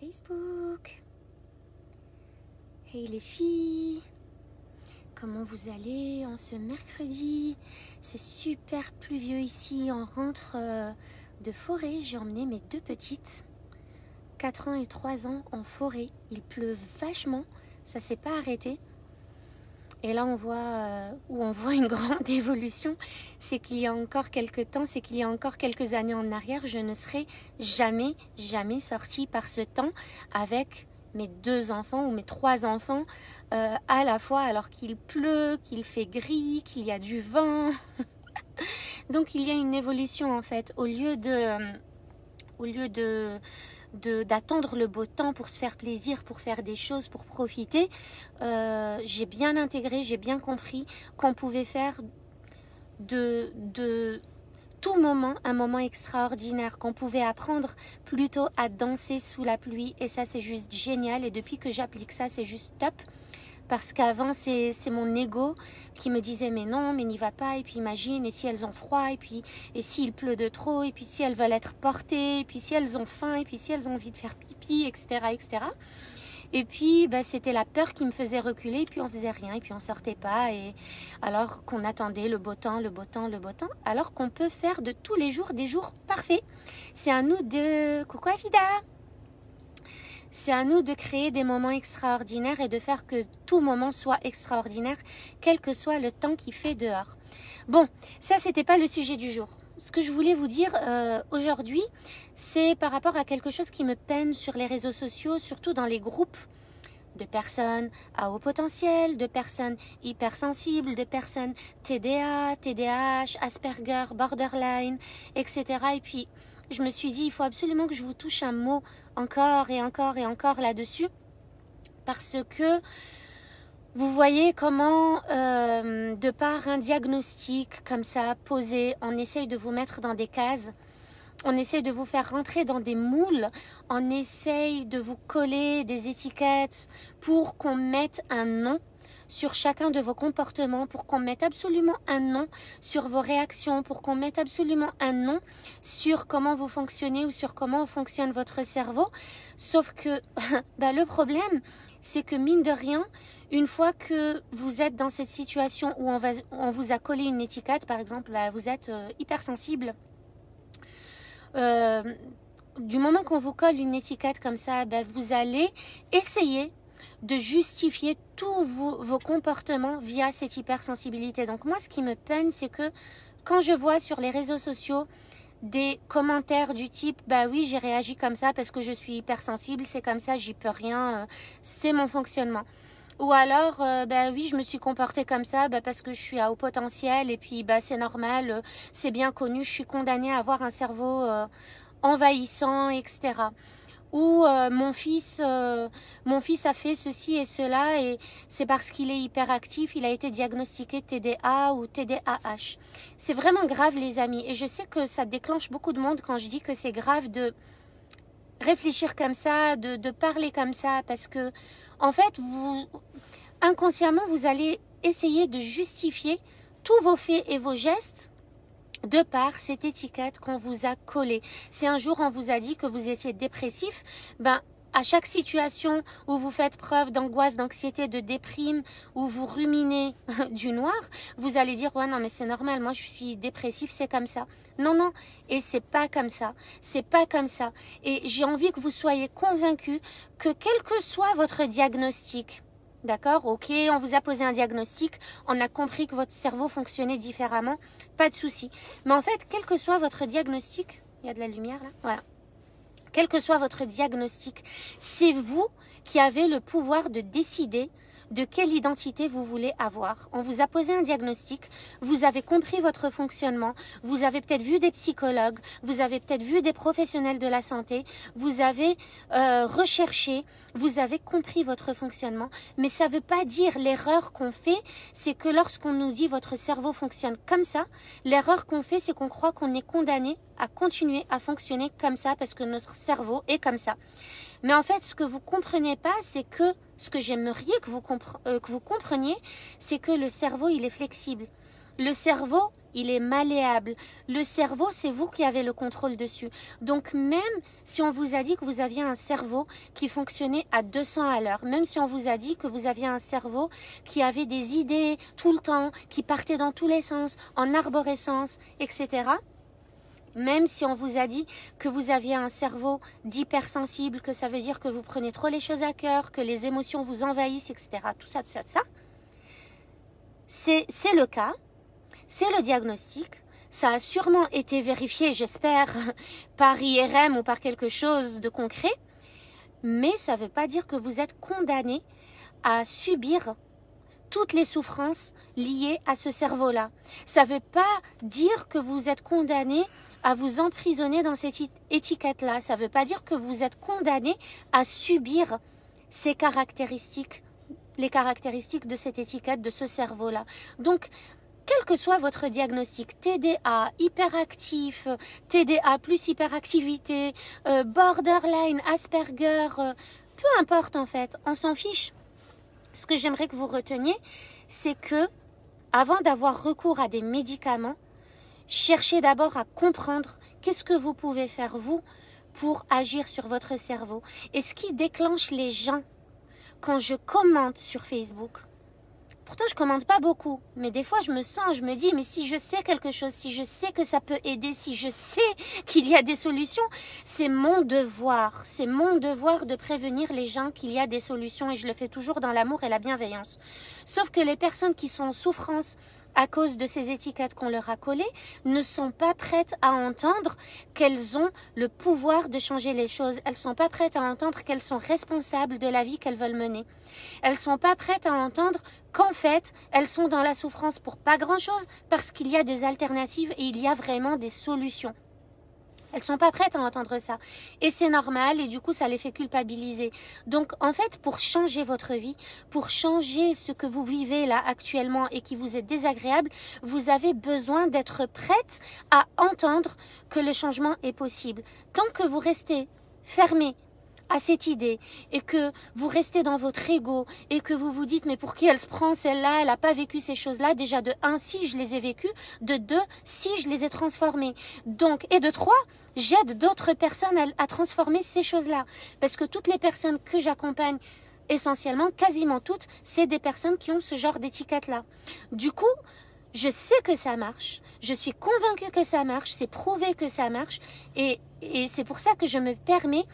Facebook. Hey les filles, comment vous allez en ce mercredi? C'est super pluvieux ici, on rentre de forêt. J'ai emmené mes deux petites, 4 ans et 3 ans, en forêt. Il pleut vachement, ça s'est pas arrêté. Et là, on voit une grande évolution. C'est qu'il y a encore quelques temps, c'est qu'il y a encore quelques années en arrière, je ne serais jamais sortie par ce temps avec mes 2 enfants ou mes 3 enfants à la fois, alors qu'il pleut, qu'il fait gris, qu'il y a du vent. Donc, il y a une évolution en fait. Au lieu d'attendre le beau temps pour se faire plaisir, pour faire des choses, pour profiter, j'ai bien intégré, j'ai bien compris qu'on pouvait faire de tout moment un moment extraordinaire, qu'on pouvait apprendre plutôt à danser sous la pluie, et ça c'est juste génial. Et depuis que j'applique ça, c'est juste top. Parce qu'avant, c'est mon ego qui me disait mais non, mais n'y va pas, et puis imagine, et si elles ont froid, et s'il pleut de trop, et puis si elles veulent être portées, et puis si elles ont faim, et puis si elles ont envie de faire pipi, etc. etc. Et puis c'était la peur qui me faisait reculer, et puis on faisait rien, et puis on sortait pas, et alors qu'on attendait le beau temps, alors qu'on peut faire de tous les jours des jours parfaits. C'est à nous de... Coucou Afida! C'est à nous de créer des moments extraordinaires et de faire que tout moment soit extraordinaire, quel que soit le temps qu'il fait dehors. Bon, ça, c'était pas le sujet du jour. Ce que je voulais vous dire aujourd'hui, c'est par rapport à quelque chose qui me peine sur les réseaux sociaux, surtout dans les groupes de personnes à haut potentiel, de personnes hypersensibles, de personnes TDA, TDAH, Asperger, borderline, etc. Et puis, je me suis dit, il faut absolument que je vous touche un mot encore et encore et encore là-dessus, parce que vous voyez comment, de par un diagnostic comme ça, posé, on essaye de vous mettre dans des cases, on essaye de vous faire rentrer dans des moules, on essaye de vous coller des étiquettes pour qu'on mette un nom sur chacun de vos comportements, pour qu'on mette absolument un nom sur vos réactions, pour qu'on mette absolument un nom sur comment vous fonctionnez ou sur comment fonctionne votre cerveau. Sauf que le problème, c'est que mine de rien, une fois que vous êtes dans cette situation où on vous a collé une étiquette, par exemple, vous êtes hypersensible, du moment qu'on vous colle une étiquette comme ça, vous allez essayer de justifier tous vos comportements via cette hypersensibilité. Donc moi, ce qui me peine, c'est que quand je vois sur les réseaux sociaux des commentaires du type « Bah oui, j'ai réagi comme ça parce que je suis hypersensible, c'est comme ça, j'y peux rien, c'est mon fonctionnement. » Ou alors « Bah oui, je me suis comportée comme ça parce que je suis à haut potentiel et puis c'est normal, c'est bien connu, je suis condamnée à avoir un cerveau envahissant, etc. » Ou mon fils a fait ceci et cela et c'est parce qu'il est hyperactif, il a été diagnostiqué TDA ou TDAH. C'est vraiment grave les amis, et je sais que ça déclenche beaucoup de monde quand je dis que c'est grave de réfléchir comme ça, de parler comme ça, parce que en fait, inconsciemment, vous allez essayer de justifier tous vos faits et vos gestes de par cette étiquette qu'on vous a collée. Si un jour on vous a dit que vous étiez dépressif, à chaque situation où vous faites preuve d'angoisse, d'anxiété, de déprime, où vous ruminez du noir, vous allez dire « Ouais, non, mais c'est normal, moi je suis dépressif, c'est comme ça. » Non, non, et c'est pas comme ça. C'est pas comme ça. Et j'ai envie que vous soyez convaincus que quel que soit votre diagnostic, d'accord, ok, on vous a posé un diagnostic, on a compris que votre cerveau fonctionnait différemment, pas de souci. Mais en fait, quel que soit votre diagnostic, il y a de la lumière là, voilà. Quel que soit votre diagnostic, c'est vous qui avez le pouvoir de décider de quelle identité vous voulez avoir. On vous a posé un diagnostic, vous avez compris votre fonctionnement, vous avez peut-être vu des psychologues, vous avez peut-être vu des professionnels de la santé, vous avez recherché, vous avez compris votre fonctionnement, mais ça ne veut pas dire l'erreur qu'on fait, c'est que lorsqu'on nous dit votre cerveau fonctionne comme ça, l'erreur qu'on fait, c'est qu'on croit qu'on est condamné à continuer à fonctionner comme ça parce que notre cerveau est comme ça. Mais en fait, ce que vous comprenez pas, c'est que ce que j'aimerais que vous compreniez, c'est que le cerveau, il est flexible. Le cerveau, il est malléable. Le cerveau, c'est vous qui avez le contrôle dessus. Donc même si on vous a dit que vous aviez un cerveau qui fonctionnait à 200 à l'heure, même si on vous a dit que vous aviez un cerveau qui avait des idées tout le temps, qui partait dans tous les sens, en arborescence, etc., même si on vous a dit que vous aviez un cerveau d'hypersensible, que ça veut dire que vous prenez trop les choses à cœur, que les émotions vous envahissent, etc., tout ça, c'est le cas, c'est le diagnostic. Ça a sûrement été vérifié, j'espère, par IRM ou par quelque chose de concret, mais ça ne veut pas dire que vous êtes condamné à subir toutes les souffrances liées à ce cerveau-là. Ça ne veut pas dire que vous êtes condamné à vous emprisonner dans cette étiquette-là. Ça ne veut pas dire que vous êtes condamné à subir ces caractéristiques, les caractéristiques de cette étiquette, de ce cerveau-là. Donc, quel que soit votre diagnostic, TDA, hyperactif, TDA plus hyperactivité, borderline, Asperger, peu importe en fait, on s'en fiche. Ce que j'aimerais que vous reteniez, c'est que avant d'avoir recours à des médicaments, cherchez d'abord à comprendre qu'est-ce que vous pouvez faire vous pour agir sur votre cerveau. Et ce qui déclenche les gens quand je commente sur Facebook, pourtant je commente pas beaucoup, mais des fois je me dis, mais si je sais quelque chose, si je sais que ça peut aider, si je sais qu'il y a des solutions, c'est mon devoir de prévenir les gens qu'il y a des solutions, et je le fais toujours dans l'amour et la bienveillance. Sauf que les personnes qui sont en souffrance à cause de ces étiquettes qu'on leur a collées, ne sont pas prêtes à entendre qu'elles ont le pouvoir de changer les choses. Elles ne sont pas prêtes à entendre qu'elles sont responsables de la vie qu'elles veulent mener. Elles ne sont pas prêtes à entendre qu'en fait, elles sont dans la souffrance pour pas grand-chose, parce qu'il y a des alternatives et il y a vraiment des solutions. Elles sont pas prêtes à entendre ça. Et c'est normal, et du coup, ça les fait culpabiliser. Donc, en fait, pour changer votre vie, pour changer ce que vous vivez là actuellement et qui vous est désagréable, vous avez besoin d'être prête à entendre que le changement est possible. Tant que vous restez fermé à cette idée et que vous restez dans votre ego et que vous vous dites mais pour qui elle se prend celle-là, elle n'a pas vécu ces choses-là, déjà de 1, si je les ai vécues, de 2, si je les ai transformées, donc, et de 3, j'aide d'autres personnes à transformer ces choses-là, parce que toutes les personnes que j'accompagne, essentiellement, quasiment toutes, c'est des personnes qui ont ce genre d'étiquette-là. Du coup, je sais que ça marche, je suis convaincue que ça marche, c'est prouvé que ça marche, et c'est pour ça que je me permets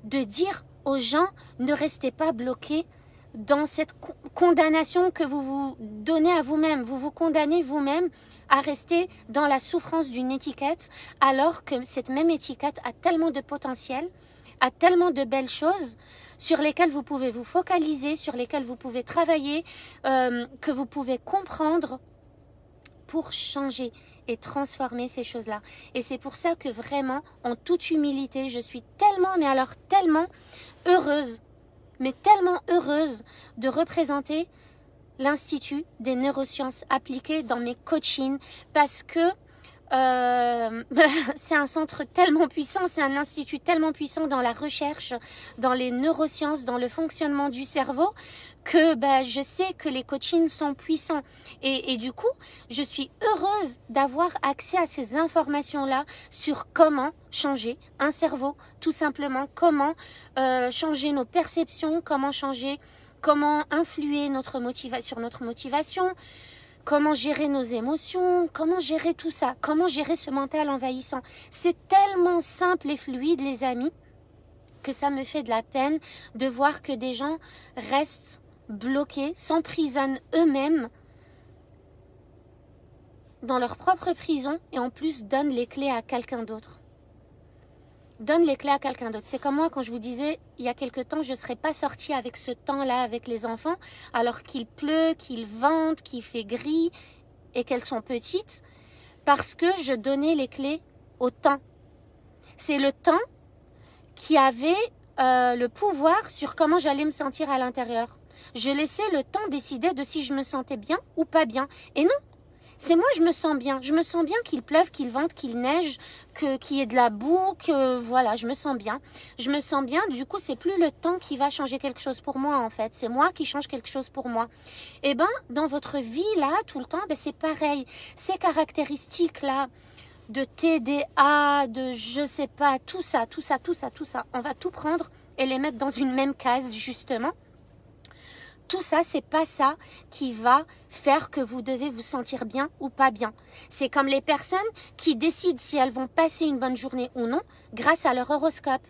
de dire aux gens, ne restez pas bloqués dans cette condamnation que vous vous donnez à vous-même. Vous vous condamnez vous-même à rester dans la souffrance d'une étiquette, alors que cette même étiquette a tellement de potentiel, a tellement de belles choses sur lesquelles vous pouvez vous focaliser, sur lesquelles vous pouvez travailler, que vous pouvez comprendre pour changer et transformer ces choses-là. Et c'est pour ça que vraiment, en toute humilité, je suis tellement, mais alors tellement heureuse, mais tellement heureuse de représenter l'Institut des neurosciences appliquées dans mes coachings, parce que c'est un centre tellement puissant, c'est un institut tellement puissant dans la recherche, dans les neurosciences, dans le fonctionnement du cerveau, que je sais que les coachings sont puissants. Et du coup, je suis heureuse d'avoir accès à ces informations-là sur comment changer un cerveau, tout simplement, comment changer nos perceptions, comment influer sur notre motivation, comment gérer nos émotions, comment gérer tout ça, comment gérer ce mental envahissant. C'est tellement simple et fluide, les amis, que ça me fait de la peine de voir que des gens restent bloqués, s'emprisonnent eux-mêmes dans leur propre prison et en plus donnent les clés à quelqu'un d'autre. Donne les clés à quelqu'un d'autre. C'est comme moi quand je vous disais, il y a quelque temps, je ne serais pas sortie avec ce temps-là avec les enfants, alors qu'il pleut, qu'il vente, qu'il fait gris et qu'elles sont petites, parce que je donnais les clés au temps. C'est le temps qui avait le pouvoir sur comment j'allais me sentir à l'intérieur. Je laissais le temps décider de si je me sentais bien ou pas bien. Et non, C'est moi, je me sens bien. Je me sens bien qu'il pleuve, qu'il vente, qu'il neige, qu'il y ait de la boue, que voilà, je me sens bien. Je me sens bien, du coup, c'est plus le temps qui va changer quelque chose pour moi, en fait. C'est moi qui change quelque chose pour moi. Et ben, dans votre vie, là, tout le temps, ben, c'est pareil. Ces caractéristiques-là, de TDA, de je sais pas, tout ça. On va tout prendre et les mettre dans une même case, justement. Tout ça, c'est pas ça qui va faire que vous devez vous sentir bien ou pas bien. C'est comme les personnes qui décident si elles vont passer une bonne journée ou non grâce à leur horoscope.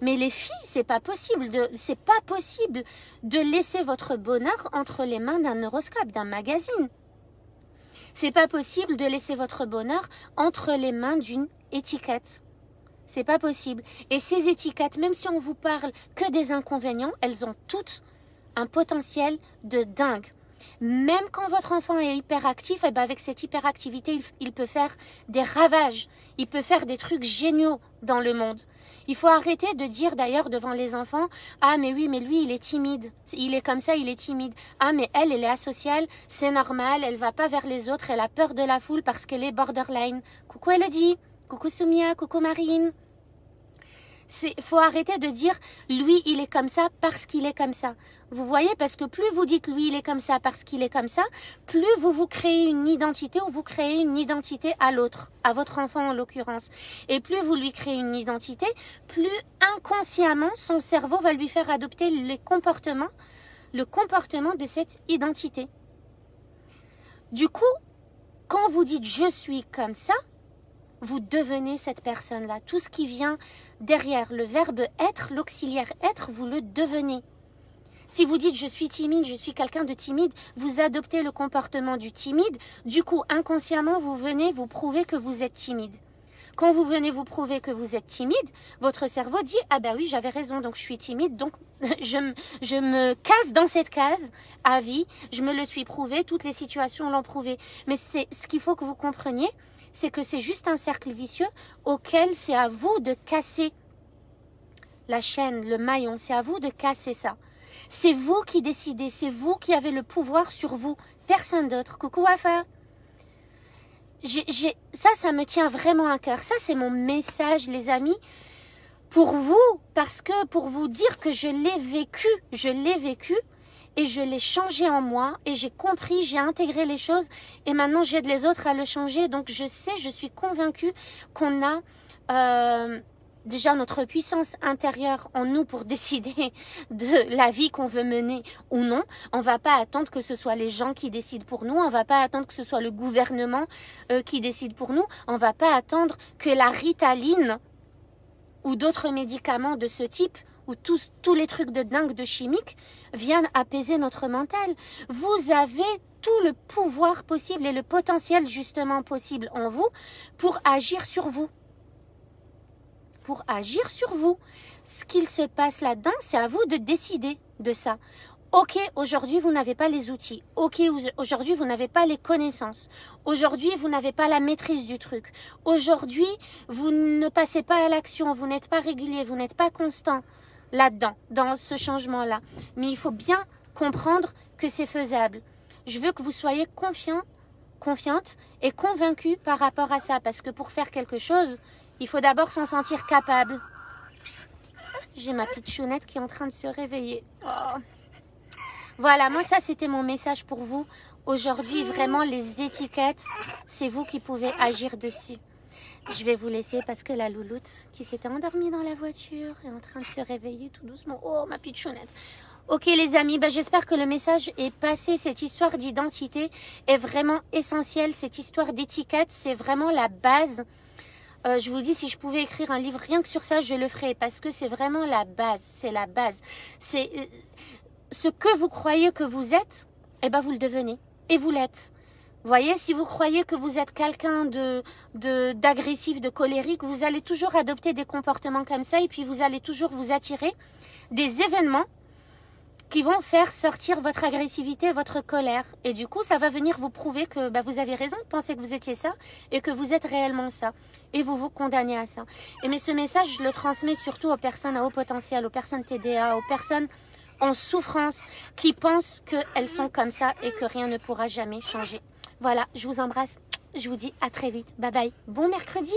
Mais les filles, c'est pas possible de laisser votre bonheur entre les mains d'un horoscope, d'un magazine. C'est pas possible de laisser votre bonheur entre les mains d'une étiquette. C'est pas possible. Et ces étiquettes, même si on vous parle que des inconvénients, elles ont toutes un potentiel de dingue. Même quand votre enfant est hyperactif, et ben avec cette hyperactivité, il peut faire des ravages. Il peut faire des trucs géniaux dans le monde. Il faut arrêter de dire d'ailleurs devant les enfants, ah mais oui, mais lui il est timide. Il est comme ça, il est timide. Ah mais elle est asociale, c'est normal, elle va pas vers les autres, elle a peur de la foule parce qu'elle est borderline. Coucou Elodie, coucou Soumia, coucou Marine. Faut arrêter de dire lui il est comme ça parce qu'il est comme ça. Vous voyez, parce que plus vous dites lui il est comme ça parce qu'il est comme ça, plus vous vous créez une identité ou vous créez une identité à l'autre, à votre enfant en l'occurrence. Et plus vous lui créez une identité, plus inconsciemment son cerveau va lui faire adopter le comportement de cette identité. Du coup, quand vous dites je suis comme ça, vous devenez cette personne-là. Tout ce qui vient derrière le verbe être, l'auxiliaire être, vous le devenez. Si vous dites je suis timide, je suis quelqu'un de timide, vous adoptez le comportement du timide. Du coup, inconsciemment, vous venez vous prouver que vous êtes timide. Quand vous venez vous prouver que vous êtes timide, votre cerveau dit « Ah ben oui, j'avais raison, donc je suis timide, donc je me casse dans cette case à vie, je me le suis prouvé, toutes les situations l'ont prouvé. » Mais c'est ce qu'il faut que vous compreniez, c'est que c'est juste un cercle vicieux auquel c'est à vous de casser la chaîne, le maillon, c'est à vous de casser ça. C'est vous qui décidez, c'est vous qui avez le pouvoir sur vous, personne d'autre. Coucou Wafa. Ça me tient vraiment à cœur. Ça, c'est mon message, les amis, pour vous, parce que pour vous dire que je l'ai vécu et je l'ai changé en moi et j'ai compris, j'ai intégré les choses et maintenant j'aide les autres à le changer. Donc je suis convaincue qu'on a déjà notre puissance intérieure en nous pour décider de la vie qu'on veut mener ou non. On va pas attendre que ce soit les gens qui décident pour nous. On va pas attendre que ce soit le gouvernement qui décide pour nous. On va pas attendre que la Ritaline ou d'autres médicaments de ce type ou tous les trucs de dingue de chimique viennent apaiser notre mental. Vous avez tout le pouvoir possible et le potentiel justement possible en vous pour agir sur vous. Pour agir sur vous. Ce qu'il se passe là-dedans, c'est à vous de décider de ça. Ok, aujourd'hui, vous n'avez pas les outils. Ok, aujourd'hui, vous n'avez pas les connaissances. Aujourd'hui, vous n'avez pas la maîtrise du truc. Aujourd'hui, vous ne passez pas à l'action, vous n'êtes pas régulier, vous n'êtes pas constant là-dedans, dans ce changement-là. Mais il faut bien comprendre que c'est faisable. Je veux que vous soyez confiante et convaincue par rapport à ça. Parce que pour faire quelque chose, il faut d'abord s'en sentir capable. J'ai ma pitchounette qui est en train de se réveiller. Oh. Voilà, moi ça c'était mon message pour vous. Aujourd'hui, vraiment les étiquettes, c'est vous qui pouvez agir dessus. Je vais vous laisser parce que la louloute qui s'était endormie dans la voiture est en train de se réveiller tout doucement. Oh, ma pitchounette. Ok les amis, j'espère que le message est passé. Cette histoire d'identité est vraiment essentielle. Cette histoire d'étiquette, c'est vraiment la base. Je vous dis, si je pouvais écrire un livre rien que sur ça, je le ferais. Parce que c'est vraiment la base. C'est la base. C'est ce que vous croyez que vous êtes, eh ben vous le devenez. Et vous l'êtes. Vous voyez, si vous croyez que vous êtes quelqu'un d'agressif, de colérique, vous allez toujours adopter des comportements comme ça et puis vous allez toujours vous attirer des événements qui vont faire sortir votre agressivité, votre colère. Et du coup, ça va venir vous prouver que vous avez raison de penser que vous étiez ça et que vous êtes réellement ça. Et vous vous condamnez à ça. Mais ce message, je le transmets surtout aux personnes à haut potentiel, aux personnes TDA, aux personnes en souffrance qui pensent qu'elles sont comme ça et que rien ne pourra jamais changer. Voilà, je vous embrasse. Je vous dis à très vite. Bye bye. Bon mercredi!